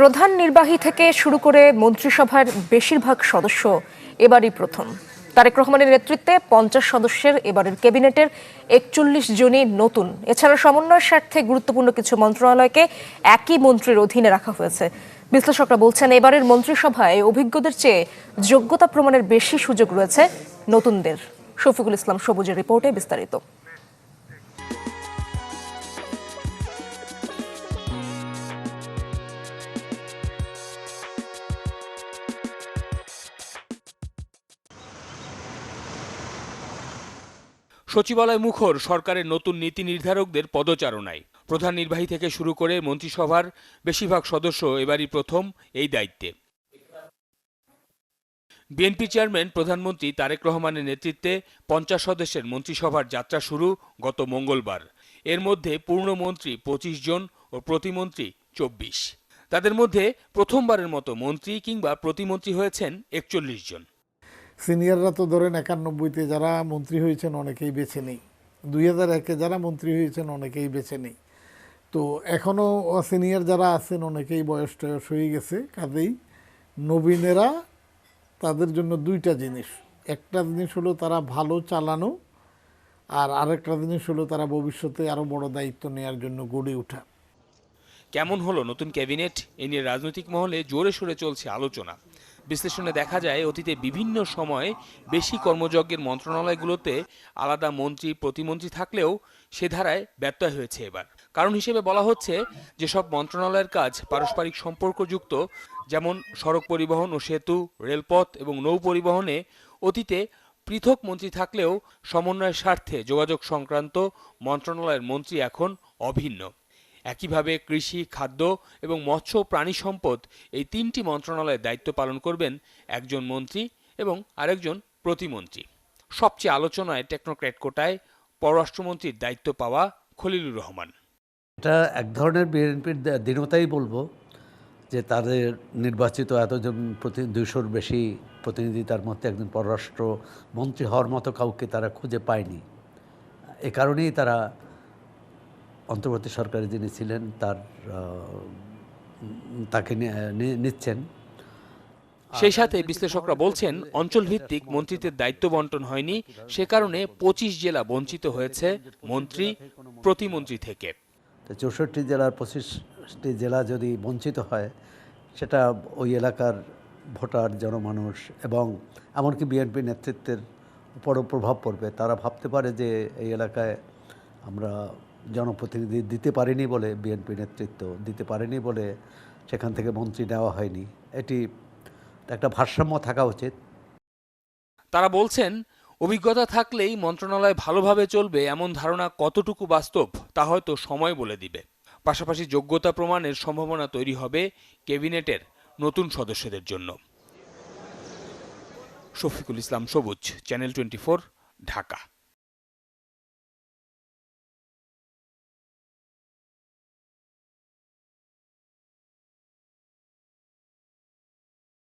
প্রধান নির্বাহী থেকে শুরু করে মন্ত্রিসভার বেশিরভাগ সদস্য এবারই প্রথম। তারেক রহমানের নেতৃত্বে 50 সদস্যের এবারের ক্যাবিনেটের 41 জনই নতুন। এছাড়া সমন্বয়ের স্বার্থে গুরুত্বপূর্ণ কিছু মন্ত্রণালয়কে একই মন্ত্রীর অধীনে রাখা হয়েছে। বিশ্লেষকরা বলছেন, এবারের মন্ত্রিসভায় অভিজ্ঞদের চেয়ে যোগ্যতা প্রমাণের বেশি সুযোগ রয়েছে নতুনদের। শফিকুল ইসলাম সবুজের রিপোর্টে বিস্তারিত। সচিবালয় মুখর সরকারের নতুন নীতি নির্ধারকদের পদচারণায়। প্রধান নির্বাহী থেকে শুরু করে মন্ত্রিসভার বেশিরভাগ সদস্য এবারই প্রথম এই দায়িত্বে। বিএনপি চেয়ারম্যান প্রধানমন্ত্রী তারেক রহমানের নেতৃত্বে 50 সদস্যের মন্ত্রিসভার যাত্রা শুরু গত মঙ্গলবার। এর মধ্যে পূর্ণমন্ত্রী 25 জন ও প্রতিমন্ত্রী 24। তাদের মধ্যে প্রথমবারের মতো মন্ত্রী কিংবা প্রতিমন্ত্রী হয়েছেন 41 জন। সিনিয়ররা তো ধরেন 91-তে যারা মন্ত্রী হয়েছেন অনেকেই বেছে নেই, 2001-এ যারা মন্ত্রী হয়েছেন অনেকেই বেছে নেই। তো এখনও সিনিয়র যারা আছেন অনেকেই বয়স টয়স হয়ে গেছে। কাজেই নবীনেরা তাদের জন্য দুইটা জিনিস, একটা জিনিস হলো তারা ভালো চালানো, আর আরেকটা জিনিস হলো তারা ভবিষ্যতে আরও বড় দায়িত্ব নেওয়ার জন্য গড়ে ওঠা। কেমন হলো নতুন ক্যাবিনেট, এ নিয়ে রাজনৈতিক মহলে জোরে সোরে চলছে আলোচনা। বিশ্লেষণে দেখা যায়, অতীতে বিভিন্ন সময়ে বেশি কর্মযজ্ঞের মন্ত্রণালয়গুলোতে আলাদা মন্ত্রী প্রতিমন্ত্রী থাকলেও সে ধারায় ব্যত্যয় হয়েছে এবার। কারণ হিসেবে বলা হচ্ছে, যেসব মন্ত্রণালয়ের কাজ পারস্পরিক সম্পর্কযুক্ত, যেমন সড়ক পরিবহন ও সেতু, রেলপথ এবং নৌ পরিবহনে অতীতে পৃথক মন্ত্রী থাকলেও সমন্বয়ের স্বার্থে যোগাযোগ সংক্রান্ত মন্ত্রণালয়ের মন্ত্রী এখন অভিন্ন। একইভাবে কৃষি, খাদ্য এবং মৎস্য প্রাণী সম্পদ এই 3টি মন্ত্রণালয়ের দায়িত্ব পালন করবেন একজন মন্ত্রী এবং আরেকজন প্রতিমন্ত্রী। সবচেয়ে আলোচনায় টেকনোক্র্যাট কোটায় পররাষ্ট্রমন্ত্রীর দায়িত্ব পাওয়া খলিলুর রহমান। এটা এক ধরনের বিএনপির দীনতাই বলবো, যে তাদের নির্বাচিত এতজন 200-র বেশি প্রতিনিধি, তার মধ্যে একজন পররাষ্ট্র মন্ত্রী হওয়ার মতো কাউকে তারা খুঁজে পায়নি। এ কারণেই তারা অন্তর্বর্তী সরকারে যিনি ছিলেন তাকে নিচ্ছেন। সেই সাথে বিশ্লেষকরা বলছেন, অঞ্চলভিত্তিক মন্ত্রীদের দায়িত্ব বন্টন হয়নি, সে কারণে 25 জেলা বঞ্চিত হয়েছে মন্ত্রী প্রতিমন্ত্রী থেকে। 64 জেলার 25টি জেলা যদি বঞ্চিত হয়, সেটা ওই এলাকার ভোটার, জনমানুষ এবং এমনকি বিএনপি নেতৃত্বের উপরও প্রভাব পড়বে। তারা ভাবতে পারে যে এই এলাকায় আমরা জনপ্রতিনিধি দিতে পারিনি বলে, বিএনপি নেতৃত্ব দিতে পারেনি বলে সেখান থেকে মন্ত্রী নেওয়া হয়নি। এটি একটা ভারসাম্য থাকা উচিত। তারা বলছেন, অভিজ্ঞতা থাকলেই মন্ত্রণালয় ভালোভাবে চলবে এমন ধারণা কতটুকু বাস্তব তা হয়তো সময় বলে দিবে। পাশাপাশি যোগ্যতা প্রমাণের সম্ভাবনা তৈরি হবে ক্যাবিনেটের নতুন সদস্যদের জন্য। শফিকুল ইসলাম সবুজ, চ্যানেল 24, ঢাকা।